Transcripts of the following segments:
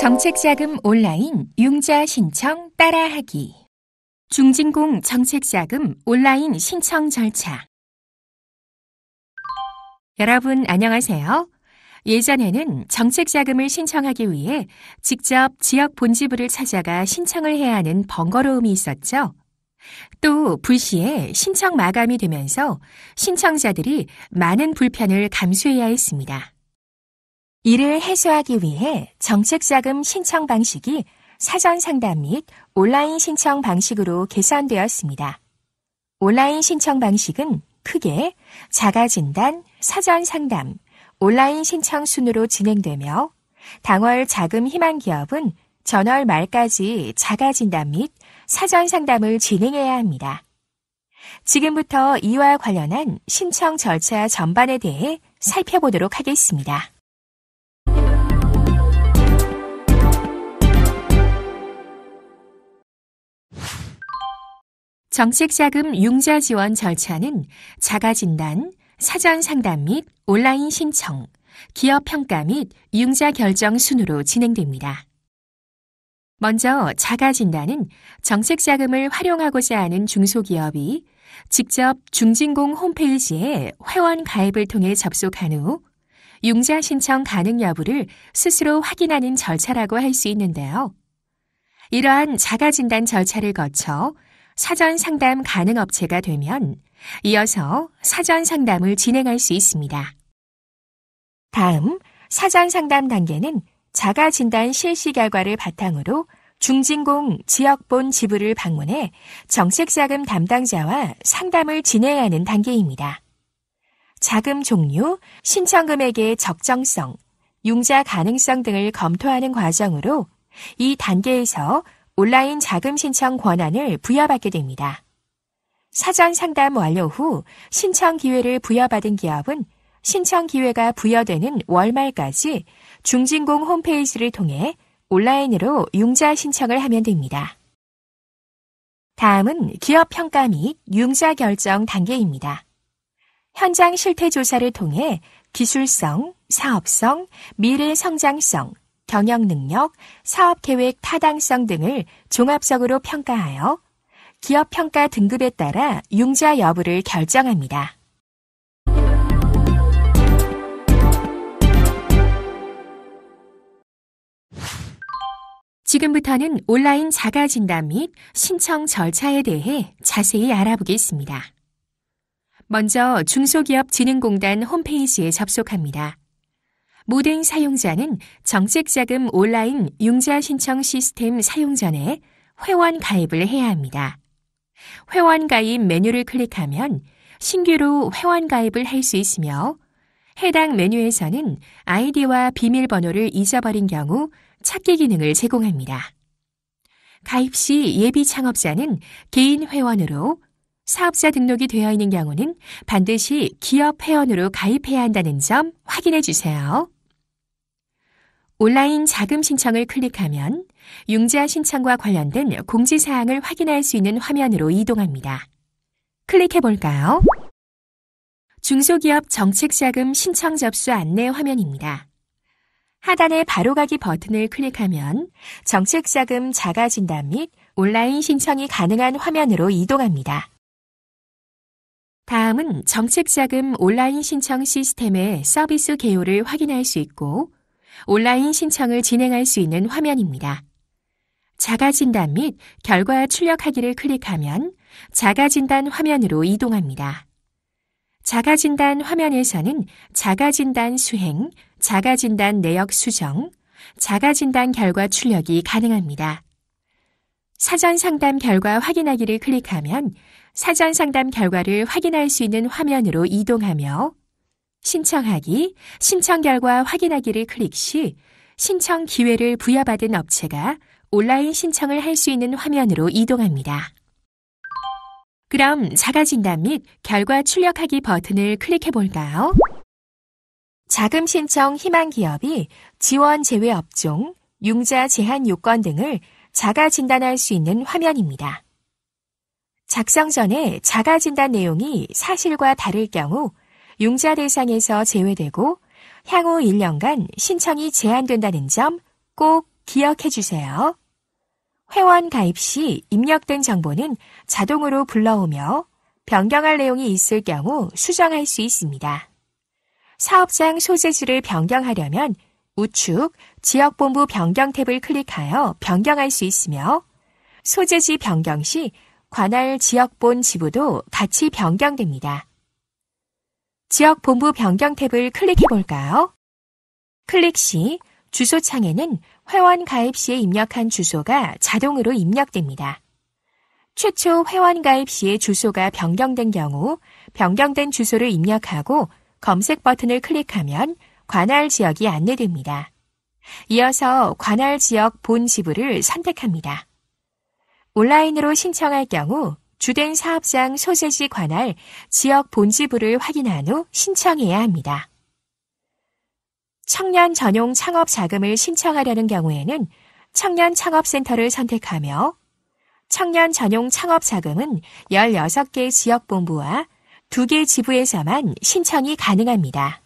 정책자금 온라인 융자 신청 따라하기. 중진공 정책자금 온라인 신청 절차. 여러분 안녕하세요. 예전에는 정책자금을 신청하기 위해 직접 지역 본지부를 찾아가 신청을 해야 하는 번거로움이 있었죠. 또 불시에 신청 마감이 되면서 신청자들이 많은 불편을 감수해야 했습니다. 이를 해소하기 위해 정책자금 신청 방식이 사전 상담 및 온라인 신청 방식으로 개선되었습니다. 온라인 신청 방식은 크게 자가진단, 사전 상담, 온라인 신청 순으로 진행되며 당월 자금 희망 기업은 전월 말까지 자가진단 및 사전 상담을 진행해야 합니다. 지금부터 이와 관련한 신청 절차 전반에 대해 살펴보도록 하겠습니다. 정책자금 융자 지원 절차는 자가진단, 사전 상담 및 온라인 신청, 기업 평가 및 융자 결정 순으로 진행됩니다. 먼저 자가진단은 정책자금을 활용하고자 하는 중소기업이 직접 중진공 홈페이지에 회원 가입을 통해 접속한 후 융자 신청 가능 여부를 스스로 확인하는 절차라고 할 수 있는데요. 이러한 자가진단 절차를 거쳐 사전 상담 가능 업체가 되면 이어서 사전 상담을 진행할 수 있습니다. 다음 사전 상담 단계는 자가진단 실시 결과를 바탕으로 중진공 지역본 지부를 방문해 정책자금 담당자와 상담을 진행하는 단계입니다. 자금 종류, 신청 금액의 적정성, 융자 가능성 등을 검토하는 과정으로 이 단계에서 온라인 자금 신청 권한을 부여받게 됩니다. 사전 상담 완료 후 신청 기회를 부여받은 기업은 신청 기회가 부여되는 월말까지 중진공 홈페이지를 통해 온라인으로 융자 신청을 하면 됩니다. 다음은 기업 평가 및 융자 결정 단계입니다. 현장 실태 조사를 통해 기술성, 사업성, 미래 성장성, 경영 능력, 사업 계획 타당성 등을 종합적으로 평가하여 기업 평가 등급에 따라 융자 여부를 결정합니다. 지금부터는 온라인 자가진단 및 신청 절차에 대해 자세히 알아보겠습니다. 먼저 중소기업진흥공단 홈페이지에 접속합니다. 모든 사용자는 정책자금 온라인 융자 신청 시스템 사용 전에 회원 가입을 해야 합니다. 회원 가입 메뉴를 클릭하면 신규로 회원 가입을 할 수 있으며 해당 메뉴에서는 아이디와 비밀번호를 잊어버린 경우 찾기 기능을 제공합니다. 가입 시 예비 창업자는 개인 회원으로, 사업자 등록이 되어 있는 경우는 반드시 기업 회원으로 가입해야 한다는 점 확인해 주세요. 온라인 자금 신청을 클릭하면 융자 신청과 관련된 공지사항을 확인할 수 있는 화면으로 이동합니다. 클릭해 볼까요? 중소기업 정책자금 신청 접수 안내 화면입니다. 하단의 바로가기 버튼을 클릭하면 정책자금 자가진단 및 온라인 신청이 가능한 화면으로 이동합니다. 다음은 정책자금 온라인 신청 시스템의 서비스 개요를 확인할 수 있고 온라인 신청을 진행할 수 있는 화면입니다. 자가진단 및 결과 출력하기를 클릭하면 자가진단 화면으로 이동합니다. 자가진단 화면에서는 자가진단 수행, 자가진단 내역 수정, 자가진단 결과 출력이 가능합니다. 사전 상담 결과 확인하기를 클릭하면 사전 상담 결과를 확인할 수 있는 화면으로 이동하며 신청하기, 신청 결과 확인하기를 클릭 시 신청 기회를 부여받은 업체가 온라인 신청을 할 수 있는 화면으로 이동합니다. 그럼 자가진단 및 결과 출력하기 버튼을 클릭해 볼까요? 자금 신청 희망 기업이 지원 제외 업종, 융자 제한 요건 등을 자가 진단할 수 있는 화면입니다. 작성 전에 자가 진단 내용이 사실과 다를 경우 융자 대상에서 제외되고 향후 1년간 신청이 제한된다는 점 꼭 기억해 주세요. 회원 가입 시 입력된 정보는 자동으로 불러오며 변경할 내용이 있을 경우 수정할 수 있습니다. 사업장 소재지를 변경하려면 우측 지역본부 변경 탭을 클릭하여 변경할 수 있으며 소재지 변경 시 관할 지역본 지부도 같이 변경됩니다. 지역본부 변경 탭을 클릭해 볼까요? 클릭 시 주소창에는 회원 가입 시에 입력한 주소가 자동으로 입력됩니다. 최초 회원 가입 시에 주소가 변경된 경우 변경된 주소를 입력하고 검색 버튼을 클릭하면 관할 지역이 안내됩니다. 이어서 관할 지역 본 지부를 선택합니다. 온라인으로 신청할 경우 주된 사업장 소재지 관할 지역 본지부를 확인한 후 신청해야 합니다. 청년 전용 창업 자금을 신청하려는 경우에는 청년 창업센터를 선택하며 청년 전용 창업 자금은 16개 지역본부와 2개 지부에서만 신청이 가능합니다.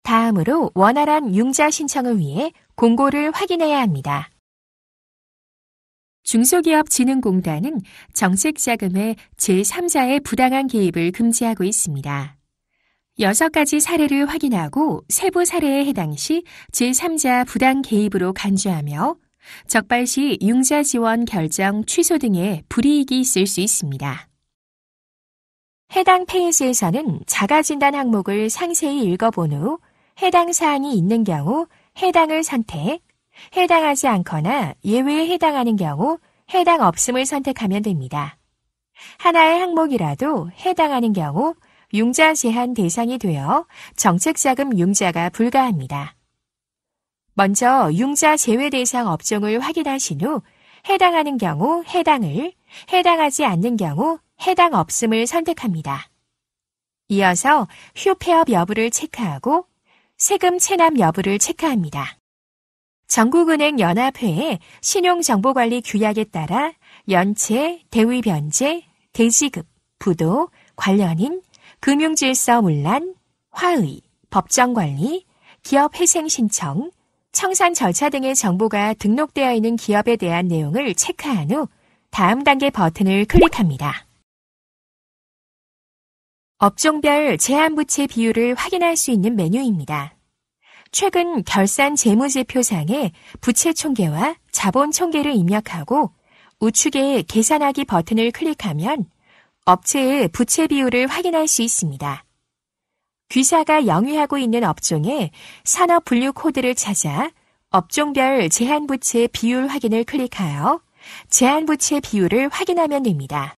다음으로 원활한 융자 신청을 위해 공고를 확인해야 합니다. 중소기업진흥공단은 정책자금의 제3자의 부당한 개입을 금지하고 있습니다. 6가지 사례를 확인하고 세부 사례에 해당 시 제3자 부당 개입으로 간주하며 적발 시 융자 지원 결정 취소 등의 불이익이 있을 수 있습니다. 해당 페이지에서는 자가진단 항목을 상세히 읽어본 후 해당 사항이 있는 경우 해당을 선택, 해당하지 않거나 예외에 해당하는 경우 해당 없음을 선택하면 됩니다. 하나의 항목이라도 해당하는 경우 융자 제한 대상이 되어 정책자금 융자가 불가합니다. 먼저 융자 제외 대상 업종을 확인하신 후 해당하는 경우 해당을, 해당하지 않는 경우 해당 없음을 선택합니다. 이어서 휴폐업 여부를 체크하고 세금 체납 여부를 체크합니다. 전국은행 연합회의 신용정보관리 규약에 따라 연체, 대위변제, 대지급, 부도, 관련인, 금융질서 문란, 화의, 법정관리, 기업회생 신청, 청산 절차 등의 정보가 등록되어 있는 기업에 대한 내용을 체크한 후 다음 단계 버튼을 클릭합니다. 업종별 제한부채 비율을 확인할 수 있는 메뉴입니다. 최근 결산 재무제표상에 부채 총계와 자본 총계를 입력하고 우측에 계산하기 버튼을 클릭하면 업체의 부채 비율을 확인할 수 있습니다. 귀사가 영위하고 있는 업종의 산업 분류 코드를 찾아 업종별 제한부채 비율 확인을 클릭하여 제한부채 비율을 확인하면 됩니다.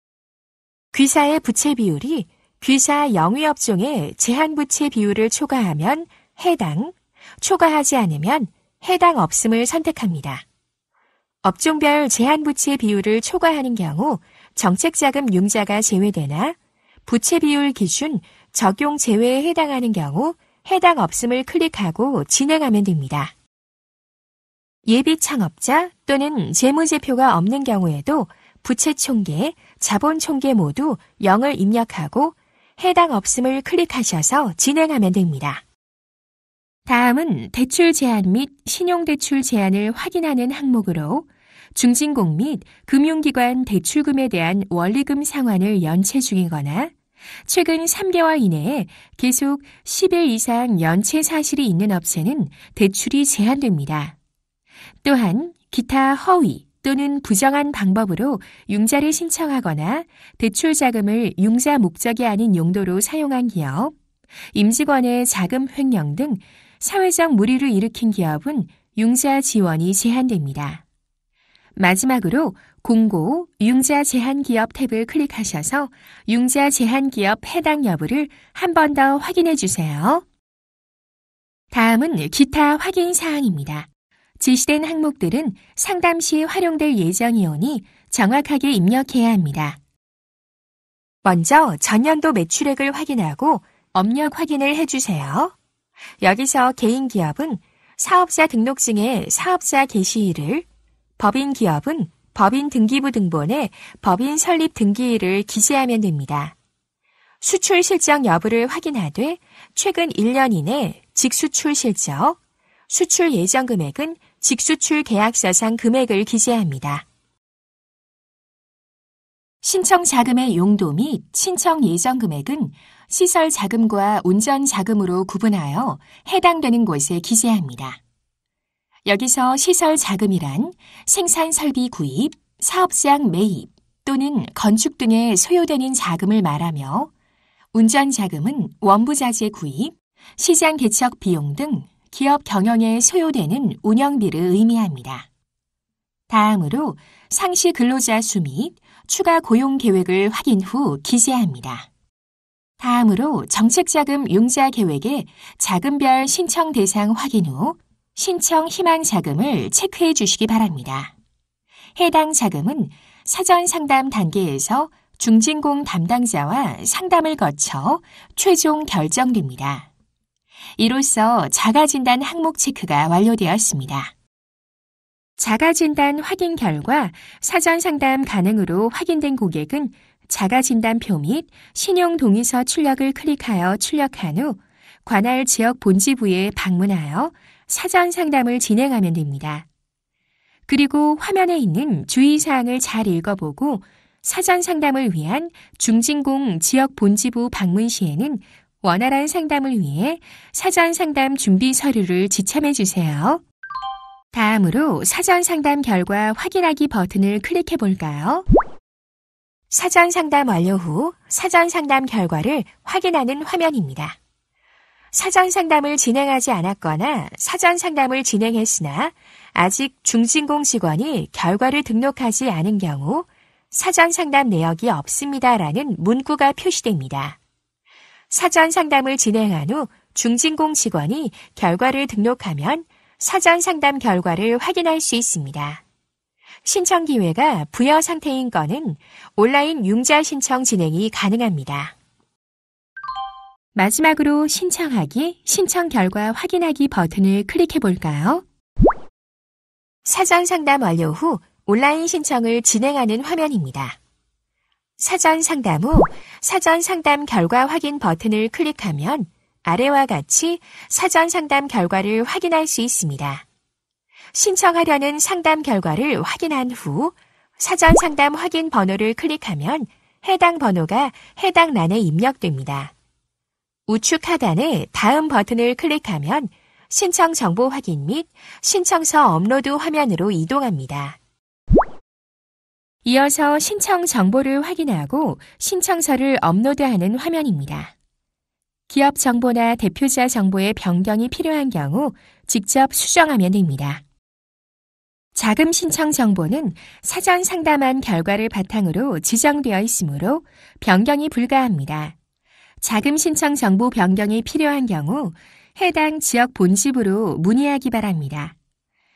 귀사의 부채 비율이 귀사 영위 업종의 제한부채 비율을 초과하면 해당, 초과하지 않으면 해당 없음을 선택합니다. 업종별 제한부채 비율을 초과하는 경우 정책자금 융자가 제외되나 부채 비율 기준 적용 제외에 해당하는 경우 해당 없음을 클릭하고 진행하면 됩니다. 예비 창업자 또는 재무제표가 없는 경우에도 부채 총계, 자본 총계 모두 0을 입력하고 해당 없음을 클릭하셔서 진행하면 됩니다. 다음은 대출 제한 및 신용대출 제한을 확인하는 항목으로 중진공 및 금융기관 대출금에 대한 원리금 상환을 연체 중이거나 최근 3개월 이내에 계속 10일 이상 연체 사실이 있는 업체는 대출이 제한됩니다. 또한 기타 허위 또는 부정한 방법으로 융자를 신청하거나 대출 자금을 융자 목적이 아닌 용도로 사용한 기업, 임직원의 자금 횡령 등 사회적 물의를 일으킨 기업은 융자 지원이 제한됩니다. 마지막으로 공고 융자 제한 기업 탭을 클릭하셔서 융자 제한 기업 해당 여부를 한 번 더 확인해 주세요. 다음은 기타 확인 사항입니다. 지시된 항목들은 상담 시 활용될 예정이오니 정확하게 입력해야 합니다. 먼저 전년도 매출액을 확인하고 업력 확인을 해주세요. 여기서 개인기업은 사업자 등록증에 사업자 게시일을, 법인기업은 법인 등기부 등본에 법인 설립 등기일을 기재하면 됩니다. 수출 실적 여부를 확인하되 최근 1년 이내 직수출 실적, 수출 예정 금액은 직수출 계약서상 금액을 기재합니다. 신청 자금의 용도 및 신청 예정 금액은 시설 자금과 운전 자금으로 구분하여 해당되는 곳에 기재합니다. 여기서 시설 자금이란 생산 설비 구입, 사업장 매입 또는 건축 등에 소요되는 자금을 말하며 운전 자금은 원부자재 구입, 시장 개척 비용 등 기업 경영에 소요되는 운영비를 의미합니다. 다음으로 상시 근로자 수 및 추가 고용 계획을 확인 후 기재합니다. 다음으로 정책자금 융자 계획의 자금별 신청 대상 확인 후 신청 희망 자금을 체크해 주시기 바랍니다. 해당 자금은 사전 상담 단계에서 중진공 담당자와 상담을 거쳐 최종 결정됩니다. 이로써 자가진단 항목 체크가 완료되었습니다. 자가진단 확인 결과 사전 상담 가능으로 확인된 고객은 자가진단표 및 신용동의서 출력을 클릭하여 출력한 후 관할 지역 본지부에 방문하여 사전 상담을 진행하면 됩니다. 그리고 화면에 있는 주의사항을 잘 읽어보고 사전 상담을 위한 중진공 지역 본지부 방문 시에는 원활한 상담을 위해 사전 상담 준비 서류를 지참해 주세요. 다음으로 사전 상담 결과 확인하기 버튼을 클릭해 볼까요? 사전 상담 완료 후 사전 상담 결과를 확인하는 화면입니다. 사전 상담을 진행하지 않았거나 사전 상담을 진행했으나 아직 중진공 직원이 결과를 등록하지 않은 경우 사전 상담 내역이 없습니다라는 문구가 표시됩니다. 사전 상담을 진행한 후 중진공 직원이 결과를 등록하면 사전 상담 결과를 확인할 수 있습니다. 신청 기회가 부여 상태인 건은 온라인 융자 신청 진행이 가능합니다. 마지막으로 신청하기, 신청 결과 확인하기 버튼을 클릭해 볼까요? 사전 상담 완료 후 온라인 신청을 진행하는 화면입니다. 사전 상담 후 사전 상담 결과 확인 버튼을 클릭하면 아래와 같이 사전 상담 결과를 확인할 수 있습니다. 신청하려는 상담 결과를 확인한 후 사전 상담 확인 번호를 클릭하면 해당 번호가 해당 란에 입력됩니다. 우측 하단에 다음 버튼을 클릭하면 신청 정보 확인 및 신청서 업로드 화면으로 이동합니다. 이어서 신청 정보를 확인하고 신청서를 업로드하는 화면입니다. 기업 정보나 대표자 정보의 변경이 필요한 경우 직접 수정하면 됩니다. 자금 신청 정보는 사전 상담한 결과를 바탕으로 지정되어 있으므로 변경이 불가합니다. 자금 신청 정보 변경이 필요한 경우 해당 지역 본집으로 문의하기 바랍니다.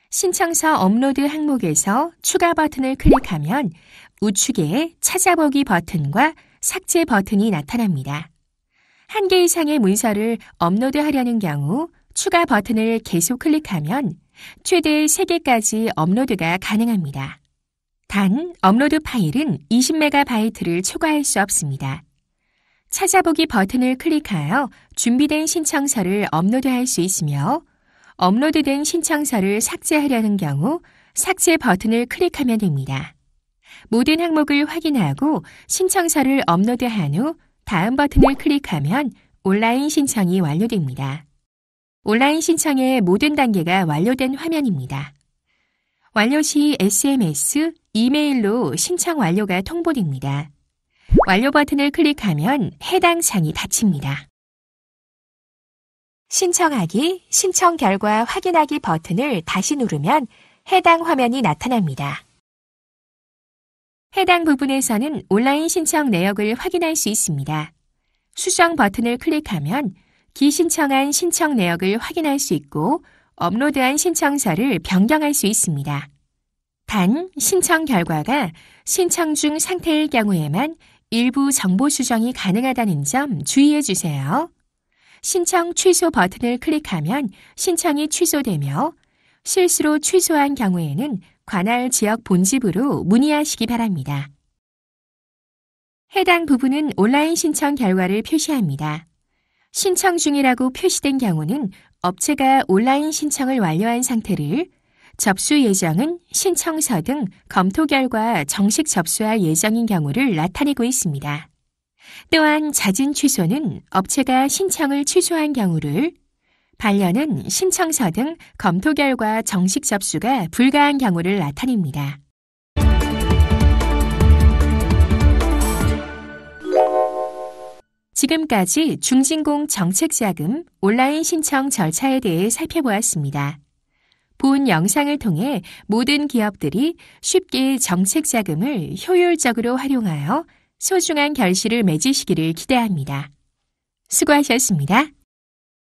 신청서 업로드 항목에서 추가 버튼을 클릭하면 우측에 찾아보기 버튼과 삭제 버튼이 나타납니다. 1개 이상의 문서를 업로드하려는 경우 추가 버튼을 계속 클릭하면 최대 3개까지 업로드가 가능합니다. 단, 업로드 파일은 20MB를 초과할 수 없습니다. 찾아보기 버튼을 클릭하여 준비된 신청서를 업로드할 수 있으며 업로드된 신청서를 삭제하려는 경우 삭제 버튼을 클릭하면 됩니다. 모든 항목을 확인하고 신청서를 업로드한 후 다음 버튼을 클릭하면 온라인 신청이 완료됩니다. 온라인 신청의 모든 단계가 완료된 화면입니다. 완료 시 SMS, 이메일로 신청 완료가 통보됩니다. 완료 버튼을 클릭하면 해당 창이 닫힙니다. 신청하기, 신청 결과 확인하기 버튼을 다시 누르면 해당 화면이 나타납니다. 해당 부분에서는 온라인 신청 내역을 확인할 수 있습니다. 수정 버튼을 클릭하면 기신청한 신청 내역을 확인할 수 있고 업로드한 신청서를 변경할 수 있습니다. 단, 신청 결과가 신청 중 상태일 경우에만 일부 정보 수정이 가능하다는 점 주의해 주세요. 신청 취소 버튼을 클릭하면 신청이 취소되며 실수로 취소한 경우에는 관할 지역 본집으로 문의하시기 바랍니다. 해당 부분은 온라인 신청 결과를 표시합니다. 신청 중이라고 표시된 경우는 업체가 온라인 신청을 완료한 상태를, 접수 예정은 신청서 등 검토 결과 정식 접수할 예정인 경우를 나타내고 있습니다. 또한 잦은 취소는 업체가 신청을 취소한 경우를, 반려는 신청서 등 검토 결과 정식 접수가 불가한 경우를 나타냅니다. 지금까지 중진공 정책자금 온라인 신청 절차에 대해 살펴보았습니다. 본 영상을 통해 모든 기업들이 쉽게 정책자금을 효율적으로 활용하여 소중한 결실을 맺으시기를 기대합니다. 수고하셨습니다.